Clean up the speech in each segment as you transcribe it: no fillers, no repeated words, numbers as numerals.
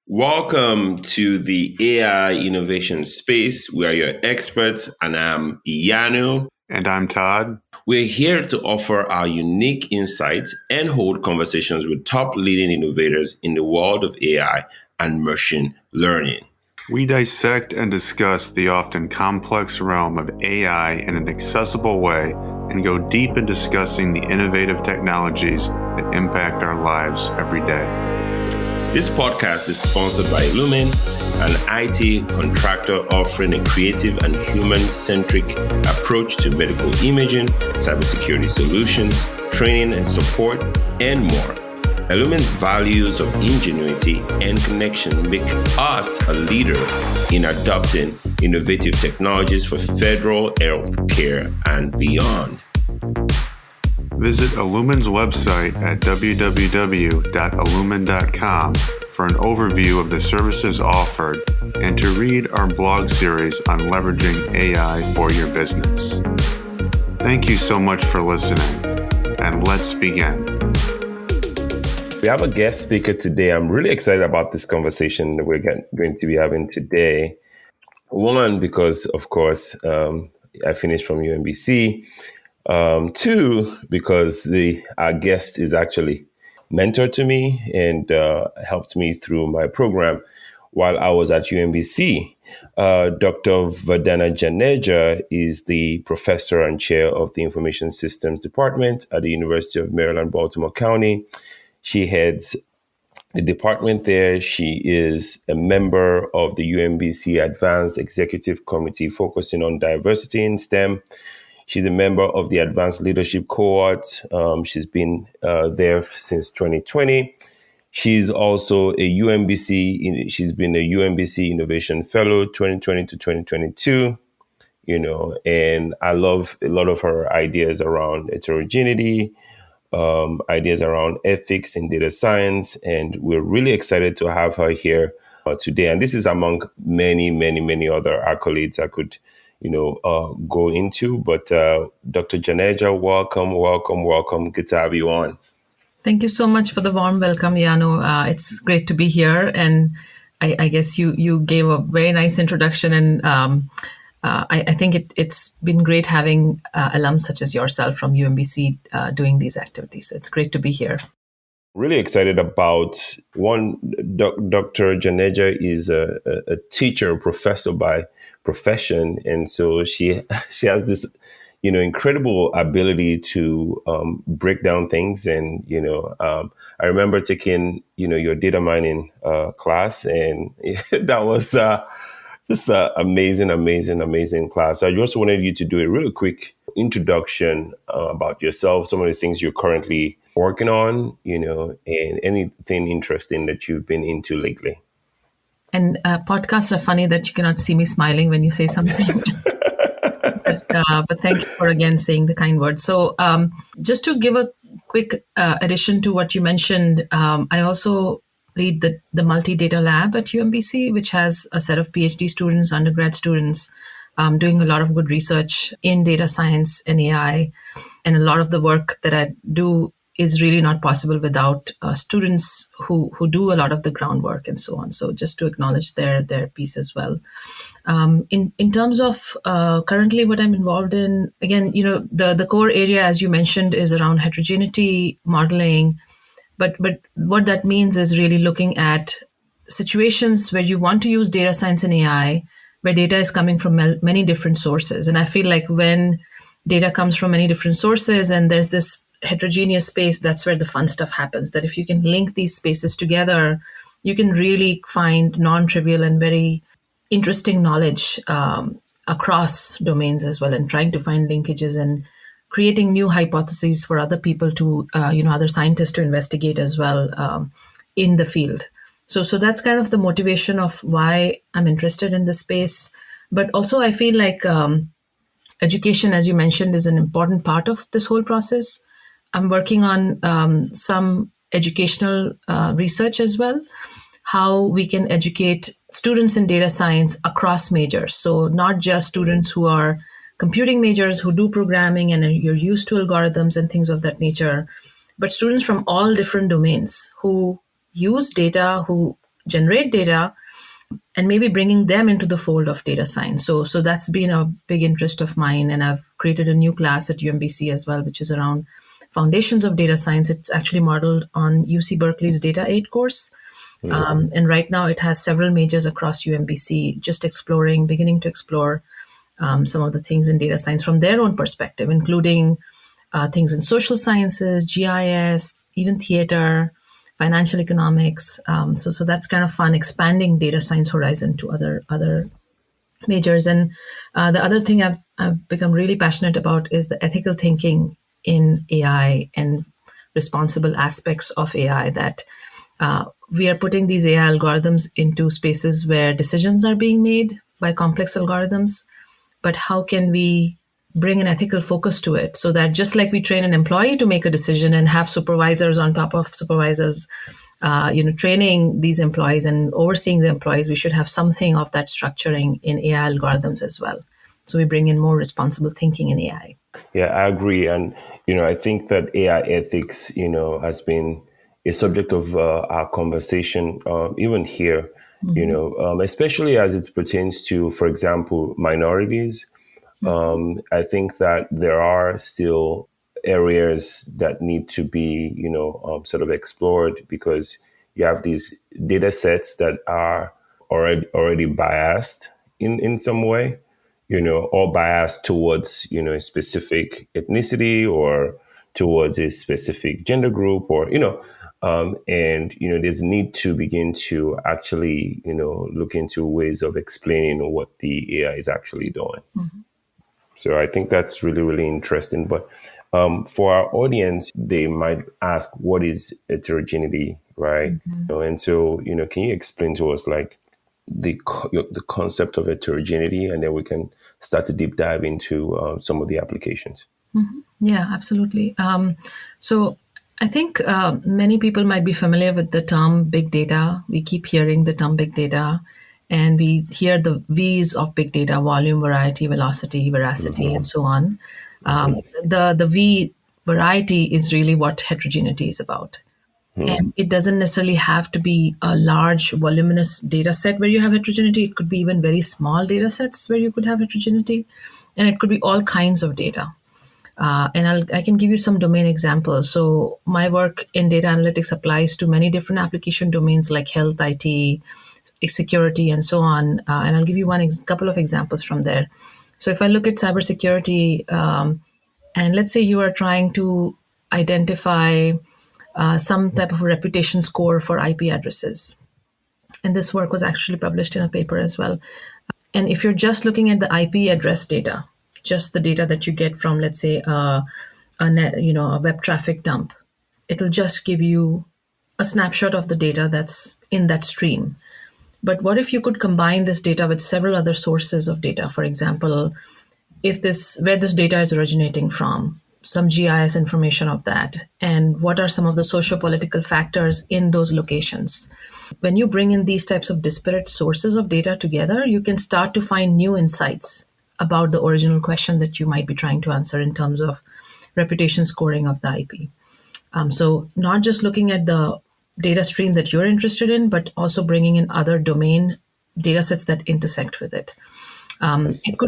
Welcome to the AI innovation space. We are your experts, and I'm Iyanu. And I'm Todd. We're here to offer our unique insights and hold conversations with top leading innovators in the world of AI and machine learning. We dissect and discuss the often complex realm of AI in an accessible way and go deep in discussing the innovative technologies that impact our lives every day. This podcast is sponsored by Ellumen, an IT contractor offering a creative and human-centric approach to medical imaging, cybersecurity solutions, training and support, and more. Ellumen's values of ingenuity and connection make us a leader in adopting innovative technologies for federal healthcare and beyond. Visit Ellumen's website at www.ellumen.com for an overview of the services offered and to read our blog series on leveraging AI for your business. Thank you so much for listening, and let's begin. We have a guest speaker today. I'm really excited about this conversation that we're going to be having today. One, because, of course, I finished from UMBC. Two, because our guest is actually mentor to me and helped me through my program while I was at UMBC. Dr. Vandana Janeja is the professor and chair of the Information Systems Department at the University of Maryland, Baltimore County. She heads the department there. She is a member of the UMBC Advanced Executive Committee focusing on diversity in STEM. She's a member of the Advanced Leadership Cohort. She's been there since 2020. She's also she's been a UMBC Innovation Fellow 2020 to 2022, and I love a lot of her ideas around heterogeneity, ideas around ethics in data science, and we're really excited to have her here today. And this is among many, many, many other accolades I could go into. But Dr. Janeja, welcome. Good to have you on. Thank you so much for the warm welcome, Iyanu. It's great to be here. And I guess you gave a very nice introduction. And I think it's been great having alums such as yourself from UMBC doing these activities. So it's great to be here. Really excited about one. Dr. Janeja is a teacher, professor by profession, and so she has this incredible ability to break down things. And I remember taking your data mining class, and that was just an amazing class. I just wanted you to do a really quick introduction about yourself, some of the things you're currently working on, and anything interesting that you've been into lately. And podcasts are funny that you cannot see me smiling when you say something. But thank you for again saying the kind words. So just to give a quick addition to what you mentioned, I also lead the MData Lab at UMBC, which has a set of Ph.D. students, undergrad students, doing a lot of good research in data science and AI. And a lot of the work that I do is really not possible without students who do a lot of the groundwork and so on. So just to acknowledge their piece as well. In terms of currently what I'm involved in, again, the core area, as you mentioned, is around heterogeneity modeling. But what that means is really looking at situations where you want to use data science and AI, where data is coming from many different sources. And I feel like when data comes from many different sources and there's this heterogeneous space, that's where the fun stuff happens. That if you can link these spaces together, you can really find non-trivial and very interesting knowledge across domains as well, and trying to find linkages and creating new hypotheses for other people to, other scientists to investigate as well in the field. So that's kind of the motivation of why I'm interested in this space. But also I feel like education, as you mentioned, is an important part of this whole process. I'm working on some educational research as well, how we can educate students in data science across majors. So not just students who are computing majors who do programming and you're used to algorithms and things of that nature, but students from all different domains who use data, who generate data and maybe bringing them into the fold of data science. So that's been a big interest of mine, and I've created a new class at UMBC as well, which is around foundations of data science. It's actually modeled on UC Berkeley's Data 8 course. And right now it has several majors across UMBC, just beginning to explore some of the things in data science from their own perspective, including things in social sciences, GIS, even theater, financial economics. So that's kind of fun, expanding data science horizon to other majors. And the other thing I've become really passionate about is the ethical thinking in AI and responsible aspects of AI, that we are putting these AI algorithms into spaces where decisions are being made by complex algorithms. But how can we bring an ethical focus to it, so that just like we train an employee to make a decision and have supervisors on top of supervisors, training these employees and overseeing the employees, we should have something of that structuring in AI algorithms as well. So we bring in more responsible thinking in AI. Yeah, I agree. And, I think that AI ethics, has been a subject of our conversation, even here, especially as it pertains to, for example, minorities. I think that there are still areas that need to be, sort of explored, because you have these data sets that are already biased in some way, or biased towards, a specific ethnicity or towards a specific gender group, or, there's need to begin to actually, look into ways of explaining what the AI is actually doing. So I think that's really, really interesting. But for our audience, they might ask, what is heterogeneity, right? And so, can you explain to us like the concept of heterogeneity, and then we can start to deep dive into some of the applications? Yeah, absolutely. So I think many people might be familiar with the term big data. We keep hearing the term big data, and we hear the V's of big data: volume, variety, velocity, veracity, and so on. The V, variety, is really what heterogeneity is about. And it doesn't necessarily have to be a large, voluminous data set where you have heterogeneity. It could be even very small data sets where you could have heterogeneity. And it could be all kinds of data. And I can give you some domain examples. So my work in data analytics applies to many different application domains like health, IT, security, and so on. And I'll give you couple of examples from there. So if I look at cybersecurity, and let's say you are trying to identify some type of a reputation score for IP addresses. And this work was actually published in a paper as well. And if you're just looking at the IP address data, just the data that you get from, let's say, a web traffic dump, it'll just give you a snapshot of the data that's in that stream. But what if you could combine this data with several other sources of data? For example, where this data is originating from, some GIS information of that, and what are some of the socio-political factors in those locations. When you bring in these types of disparate sources of data together, you can start to find new insights about the original question that you might be trying to answer in terms of reputation scoring of the IP. So not just looking at the data stream that you're interested in, but also bringing in other domain data sets that intersect with it. It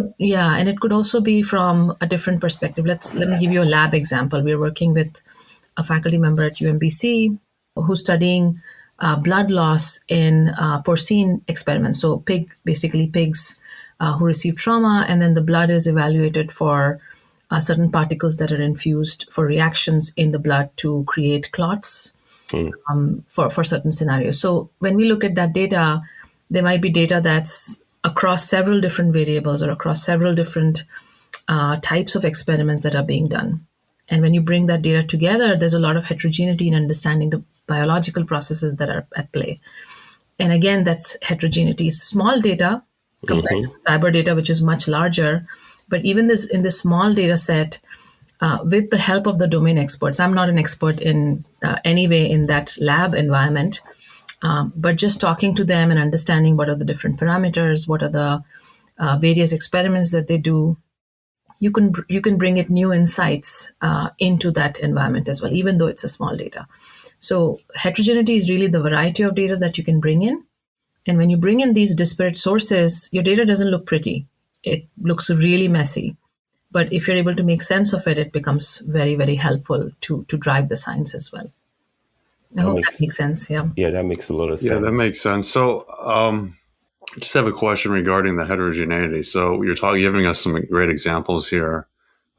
could also be from a different perspective. Let me give you a lab example. We're working with a faculty member at UMBC who's studying blood loss in porcine experiments. So pigs who receive trauma, and then the blood is evaluated for certain particles that are infused for reactions in the blood to create clots for certain scenarios. So when we look at that data, there might be data that's across several different variables or across several different types of experiments that are being done. And when you bring that data together, there's a lot of heterogeneity in understanding the biological processes that are at play. And again, that's heterogeneity. Small data compared to cyber data, which is much larger. But even in this small data set, with the help of the domain experts, I'm not an expert in any way in that lab environment, but just talking to them and understanding what are the different parameters, what are the various experiments that they do, you can bring it new insights into that environment as well, even though it's a small data. So heterogeneity is really the variety of data that you can bring in And when you bring in these disparate sources, your data doesn't look pretty. It looks really messy. But if you're able to make sense of it, it becomes very, very helpful to drive the science as well. I That hope that makes makes sense. Yeah. Yeah, that makes a lot of Yeah, sense. that makes sense. So, just have a question regarding the heterogeneity. So, you're giving us some great examples here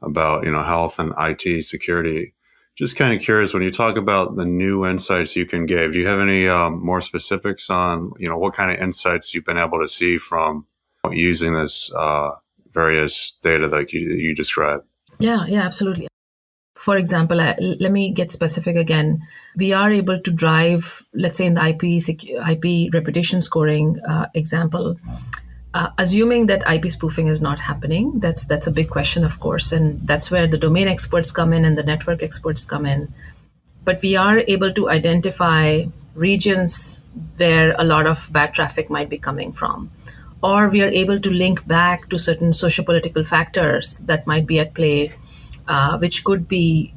about health and IT security. Just kind of curious, when you talk about the new insights you can give, do you have any more specifics on what kind of insights you've been able to see from using this various data that you described? Yeah, absolutely. For example, let me get specific again. We are able to drive, let's say in the IP reputation scoring example, assuming that IP spoofing is not happening. That's a big question, of course, and that's where the domain experts come in and the network experts come in. But we are able to identify regions where a lot of bad traffic might be coming from, or we are able to link back to certain sociopolitical factors that might be at play, which could be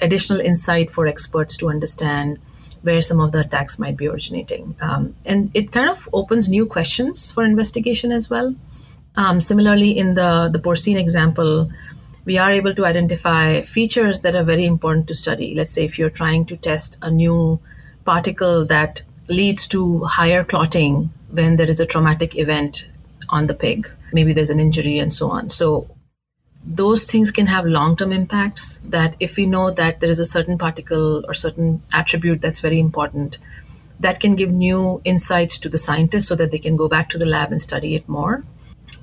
additional insight for experts to understand where some of the attacks might be originating. And it kind of opens new questions for investigation as well. Similarly, in the porcine example, we are able to identify features that are very important to study. Let's say if you're trying to test a new particle that leads to higher clotting when there is a traumatic event on the pig, maybe there's an injury and so on. So those things can have long-term impacts, that if we know that there is a certain particle or certain attribute that's very important, that can give new insights to the scientists so that they can go back to the lab and study it more.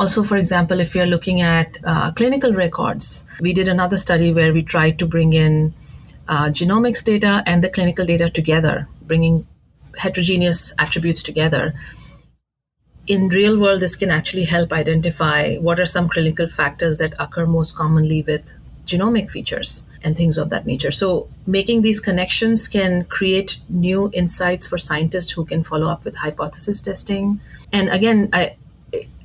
Also, for example, if you're looking at clinical records, we did another study where we tried to bring in genomics data and the clinical data together, bringing heterogeneous attributes together. In real world, this can actually help identify what are some clinical factors that occur most commonly with genomic features and things of that nature. So making these connections can create new insights for scientists who can follow up with hypothesis testing. And again,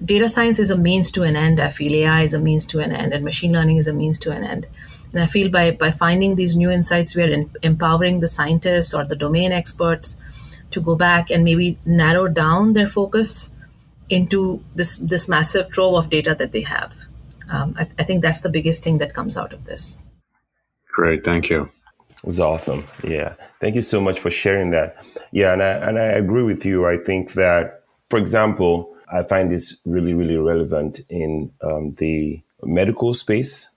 data science is a means to an end. I feel AI is a means to an end, and machine learning is a means to an end. And I feel by finding these new insights, we are empowering the scientists or the domain experts to go back and maybe narrow down their focus into this massive trove of data that they have. I think that's the biggest thing that comes out of this. Great, thank you. It's awesome. Yeah, thank you so much for sharing that. Yeah, and I agree with you. I think that, for example, I find this really, really relevant in the medical space.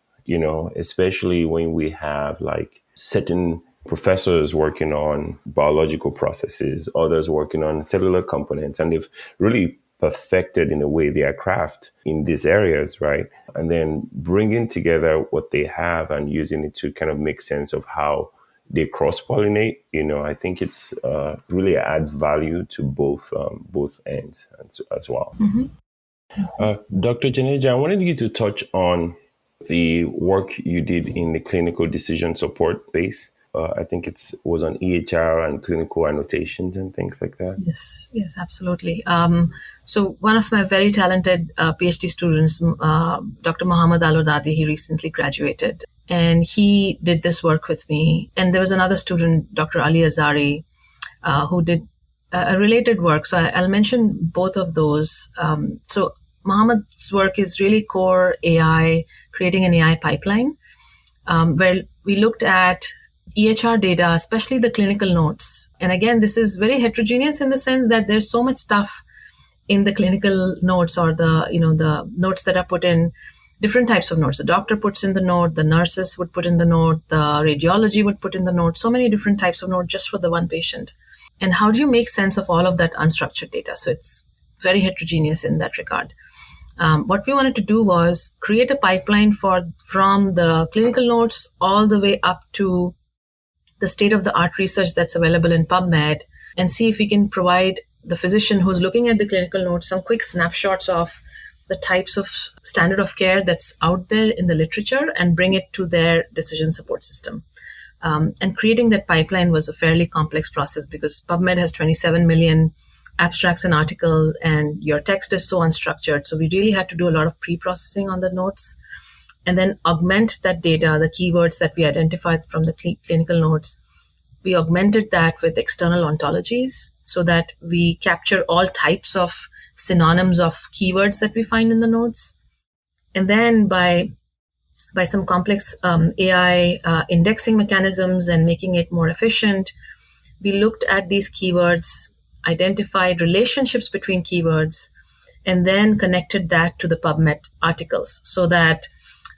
Especially when we have like certain professors working on biological processes, others working on cellular components, and they've really perfected in a way their craft in these areas, right? And then bringing together what they have and using it to kind of make sense of how they cross-pollinate. I think it's really adds value to both ends as well. Mm-hmm. Dr. Janeja, I wanted you to touch on the work you did in the clinical decision support space. I think it was on EHR and clinical annotations and things like that. Yes, absolutely. So one of my very talented PhD students, Dr. Mohammad Al-Odadi, he recently graduated, and he did this work with me. And there was another student, Dr. Ali Azari, who did a related work. So I'll mention both of those. So Mohammad's work is really core AI, creating an AI pipeline, where we looked at EHR data, especially the clinical notes. And again, this is very heterogeneous in the sense that there's so much stuff in the clinical notes, or the notes that are put in, different types of notes. The doctor puts in the note, the nurses would put in the note, the radiology would put in the note, so many different types of notes just for the one patient. And how do you make sense of all of that unstructured data? So it's very heterogeneous in that regard. What we wanted to do was create a pipeline from the clinical notes all the way up to the state-of-the-art research that's available in PubMed, and see if we can provide the physician who's looking at the clinical notes some quick snapshots of the types of standard of care that's out there in the literature and bring it to their decision support system. And creating that pipeline was a fairly complex process because PubMed has 27 million abstracts and articles, and your text is so unstructured. So we really had to do a lot of pre-processing on the notes, and then augment that data, the keywords that we identified from the clinical notes. We augmented that with external ontologies. so that we capture all types of synonyms of keywords that we find in the notes. And then by some complex AI indexing mechanisms and making it more efficient, we looked at these keywords, identified relationships between keywords, and then connected that to the PubMed articles so that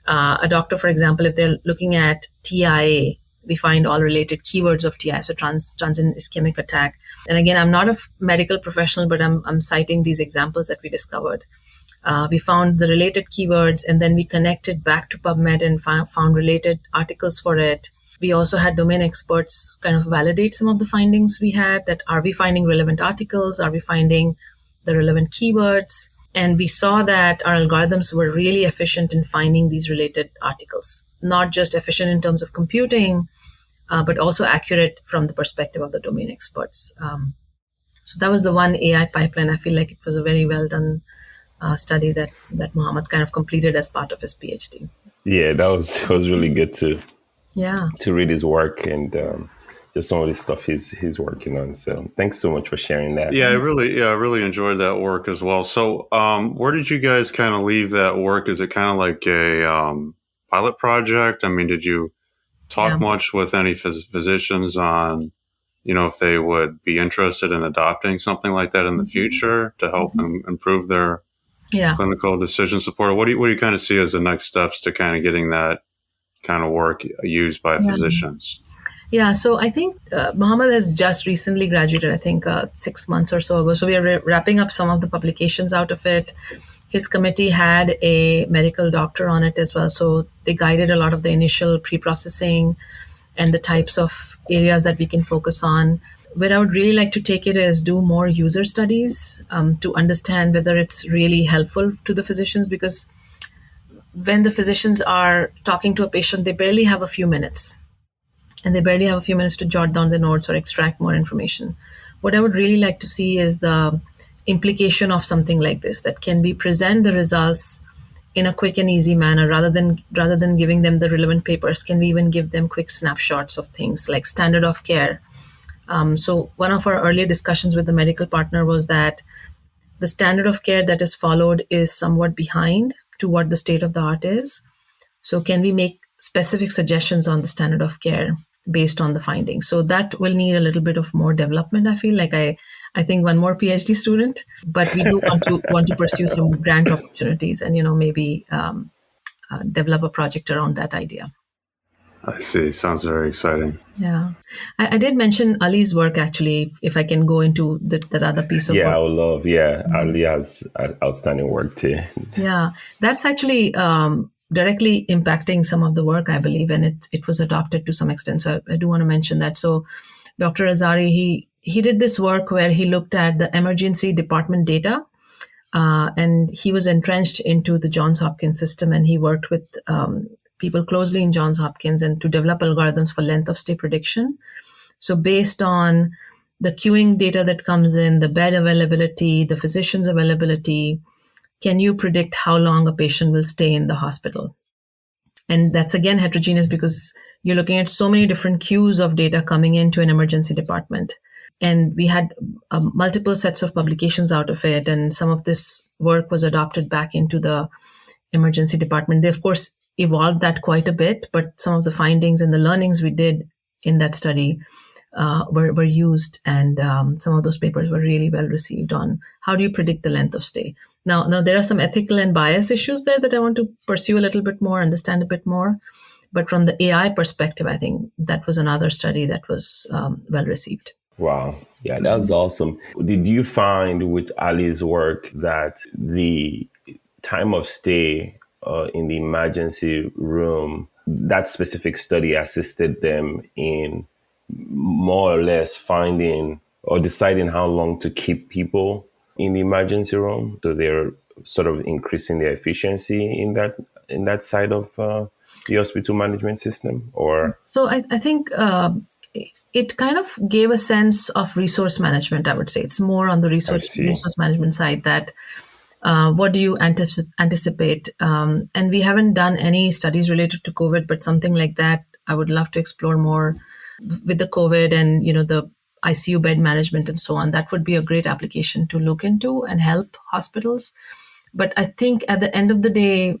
a doctor, for example, if they're looking at TIA, we find all related keywords of TIA, so transient ischemic attack. And again, I'm not a medical professional, but I'm citing these examples that we discovered. We found the related keywords, and then we connected back to PubMed and found related articles for it. We also had domain experts kind of validate some of the findings we had, that are we finding relevant articles? Are we finding the relevant keywords? And we saw that our algorithms were really efficient in finding these related articles, not just efficient in terms of computing, but also accurate from the perspective of the domain experts. So that was the one AI pipeline. I feel like it was a very well done study that Mohammed kind of completed as part of his PhD. Yeah, that was really good to read his work and just some of the stuff he's working on. So thanks so much for sharing that. Yeah, I really enjoyed that work as well. So where did you guys kind of leave that work? Is it kind of like a pilot project? I mean, did you talk much with any physicians on, if they would be interested in adopting something like that in the future to help improve their clinical decision support? What do you kind of see as the next steps to kind of getting that kind of work used by physicians? Yeah, so I think Mohammed has just recently graduated, I think 6 months or so ago. So we are wrapping up some of the publications out of it. His committee had a medical doctor on it as well. So they guided a lot of the initial pre-processing and the types of areas that we can focus on. Where I would really like to take it is do more user studies to understand whether it's really helpful to the physicians, because when the physicians are talking to a patient, they barely have a few minutes. And they barely have a few minutes to jot down the notes or extract more information. What I would really like to see is the implication of something like this, that can we present the results in a quick and easy manner rather than giving them the relevant papers. Can we even give them quick snapshots of things like standard of care? So one of our earlier discussions with the medical partner was that the standard of care that is followed is somewhat behind to what the state of the art is. So can we make specific suggestions on the standard of care based on the findings? So that will need a little bit of more development. I feel like I think one more PhD student, but we do want to pursue some grant opportunities and maybe develop a project around that idea. I see. Sounds very exciting. Yeah. I did mention Ali's work, actually, if I can go into that other piece of work. Yeah, I would love. Yeah, Ali has outstanding work too. Yeah, that's actually directly impacting some of the work, I believe, and it was adopted to some extent. So I do want to mention that. So Dr. Azari, he did this work where he looked at the emergency department data, and he was entrenched into the Johns Hopkins system, and he worked with people closely in Johns Hopkins and to develop algorithms for length of stay prediction. So based on the queuing data that comes in, the bed availability, the physician's availability, can you predict how long a patient will stay in the hospital? And that's again heterogeneous because you're looking at so many different queues of data coming into an emergency department. And we had multiple sets of publications out of it. And some of this work was adopted back into the emergency department. They, of course, evolved that quite a bit, but some of the findings and the learnings we did in that study were used. And some of those papers were really well received on how do you predict the length of stay. Now, there are some ethical and bias issues there that I want to pursue a little bit more, understand a bit more. But from the AI perspective, I think that was another study that was well received. Wow. Yeah, that's awesome. Did you find with Ali's work that the time of stay in the emergency room, that specific study assisted them in more or less finding or deciding how long to keep people in the emergency room? So they're sort of increasing their efficiency in that side of the hospital management system? Or so I think it kind of gave a sense of resource management, I would say. It's more on the resource management side that what do you anticipate? And we haven't done any studies related to COVID, but something like that I would love to explore more with the COVID and, the ICU bed management and so on. That would be a great application to look into and help hospitals. But I think at the end of the day,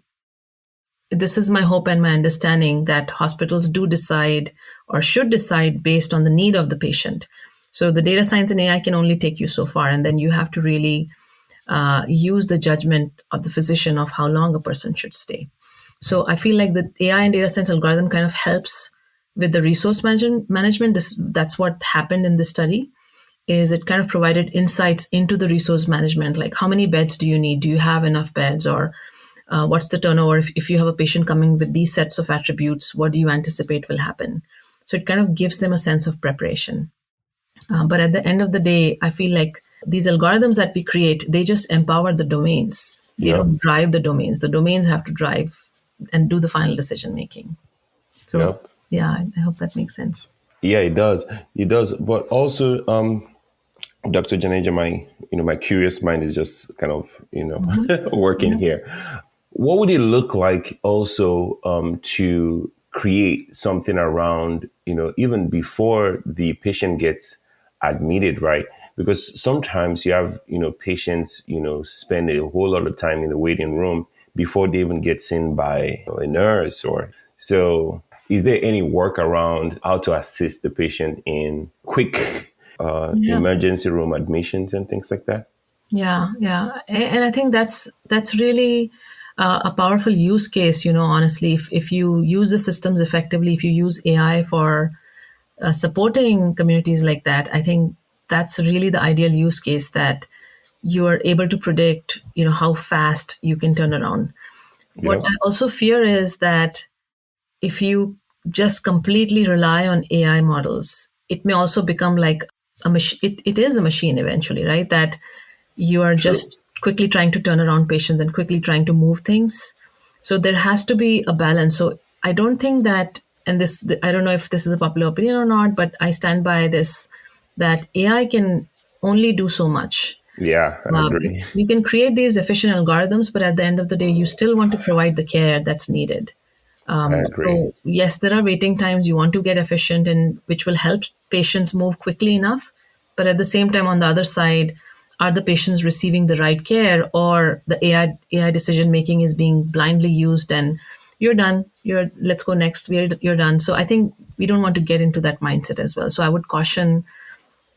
this is my hope and my understanding that hospitals do decide or should decide based on the need of the patient. So the data science and AI can only take you so far, and then you have to really use the judgment of the physician of how long a person should stay. So I feel like the AI and data science algorithm kind of helps with the resource management. That's what happened in this study, is it kind of provided insights into the resource management, like how many beds do you need? Do you have enough beds? Or what's the turnover? If you have a patient coming with these sets of attributes, what do you anticipate will happen? So it kind of gives them a sense of preparation. But at the end of the day, I feel like these algorithms that we create, they just empower the domains. They don't drive the domains. The domains have to drive and do the final decision making. So yeah, I hope that makes sense. Yeah, it does. It does. But also, Dr. Janeja, my curious mind is just kind of, working here. What would it look like also to create something around, even before the patient gets admitted, right? Because sometimes you have, patients, spend a whole lot of time in the waiting room before they even get seen by a nurse or so. Is there any work around how to assist the patient in quick emergency room admissions and things like that? Yeah. And I think that's really a powerful use case, honestly. If you use the systems effectively, if you use AI for supporting communities like that, I think that's really the ideal use case, that you are able to predict, how fast you can turn around. What I also fear is that if you just completely rely on AI models, it may also become like a machine. It is a machine eventually, right? That you are just quickly trying to turn around patients and quickly trying to move things. So there has to be a balance. So I don't think that, and I don't know if this is a popular opinion or not, but I stand by this, that AI can only do so much. Yeah, I agree. You can create these efficient algorithms, but at the end of the day, you still want to provide the care that's needed. I agree. So yes, there are waiting times. You want to get efficient, and which will help patients move quickly enough. But at the same time, on the other side, are the patients receiving the right care, or the AI decision making is being blindly used and you're done. Let's go next. You're done. So I think we don't want to get into that mindset as well. So I would caution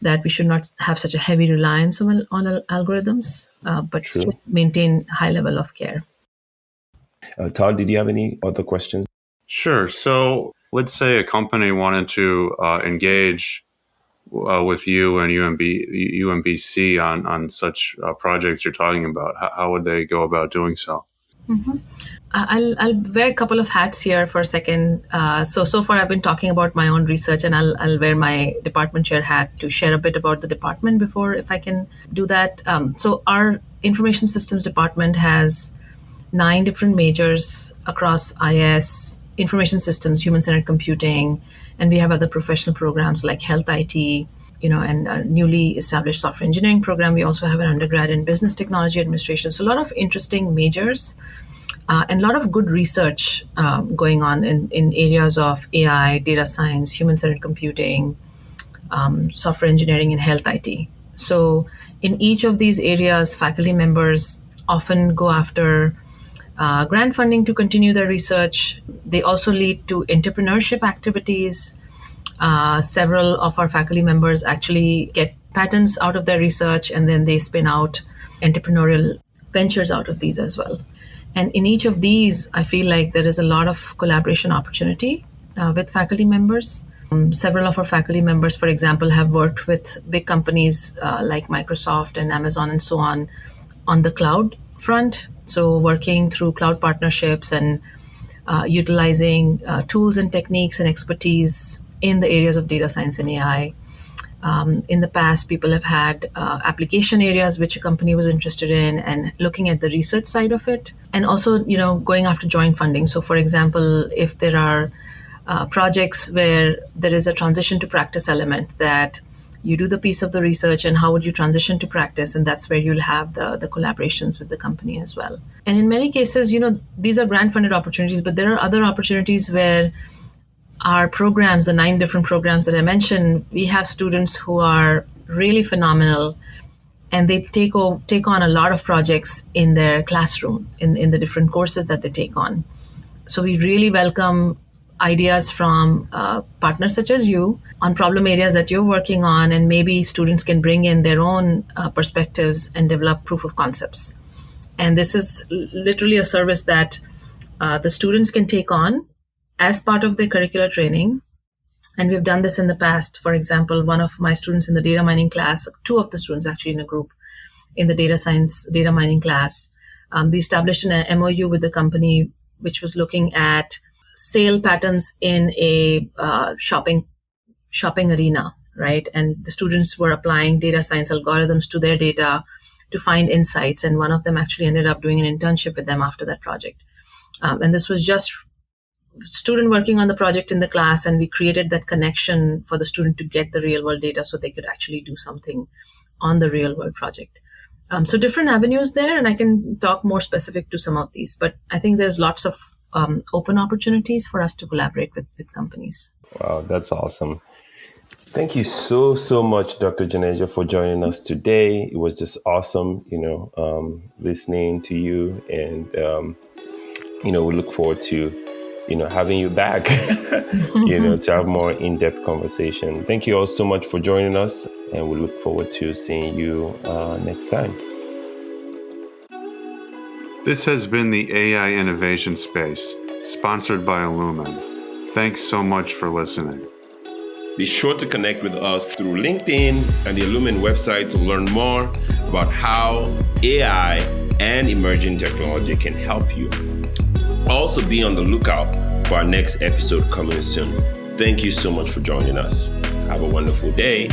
that we should not have such a heavy reliance on algorithms, but still maintain high level of care. Todd, did you have any other questions? Sure. So let's say a company wanted to engage with you and UMBC on such projects you're talking about. How would they go about doing so? Mm-hmm. I'll wear a couple of hats here for a second. So far I've been talking about my own research, and I'll wear my department chair hat to share a bit about the department before, if I can do that. So our information systems department has 9 different majors across IS, information systems, human-centered computing, and we have other professional programs like health IT, and a newly established software engineering program. We also have an undergrad in business technology administration. So a lot of interesting majors and a lot of good research going on in areas of AI, data science, human-centered computing, software engineering, and health IT. So in each of these areas, faculty members often go after grant funding to continue their research. They also lead to entrepreneurship activities. Several of our faculty members actually get patents out of their research, and then they spin out entrepreneurial ventures out of these as well. And in each of these, I feel like there is a lot of collaboration opportunity with faculty members. Several of our faculty members, for example, have worked with big companies like Microsoft and Amazon and so on the cloud front. So working through cloud partnerships and utilizing tools and techniques and expertise in the areas of data science and AI. In the past, people have had application areas which a company was interested in, and looking at the research side of it, and also, going after joint funding. So, for example, if there are projects where there is a transition to practice element, that you do the piece of the research and how would you transition to practice, and that's where you'll have the collaborations with the company as well. And in many cases, these are grant funded opportunities, but there are other opportunities where our programs, the 9 different programs that I mentioned, we have students who are really phenomenal, and they take on a lot of projects in their classroom, in the different courses that they take on. So we really welcome ideas from partners such as you on problem areas that you're working on, and maybe students can bring in their own perspectives and develop proof of concepts. And this is literally a service that the students can take on as part of their curricular training. And we've done this in the past. For example, one of my students in the data mining class, 2 of the students actually in a group in the data science, data mining class, we established an MOU with the company which was looking at sale patterns in a shopping arena, right? And the students were applying data science algorithms to their data to find insights. And one of them actually ended up doing an internship with them after that project. And this was just student working on the project in the class, and we created that connection for the student to get the real world data so they could actually do something on the real world project. So different avenues there, and I can talk more specific to some of these, but I think there's lots of open opportunities for us to collaborate with companies. Wow, that's awesome. Thank you so much, Dr. Janeja, for joining us today. It was just awesome, listening to you, and we look forward to having you back, to have more in-depth conversation. Thank you all so much for joining us, and we look forward to seeing you next time. This has been the AI Innovation Space, sponsored by Ellumen. Thanks so much for listening. Be sure to connect with us through LinkedIn and the Ellumen website to learn more about how AI and emerging technology can help you. Also, be on the lookout for our next episode coming soon. Thank you so much for joining us. Have a wonderful day.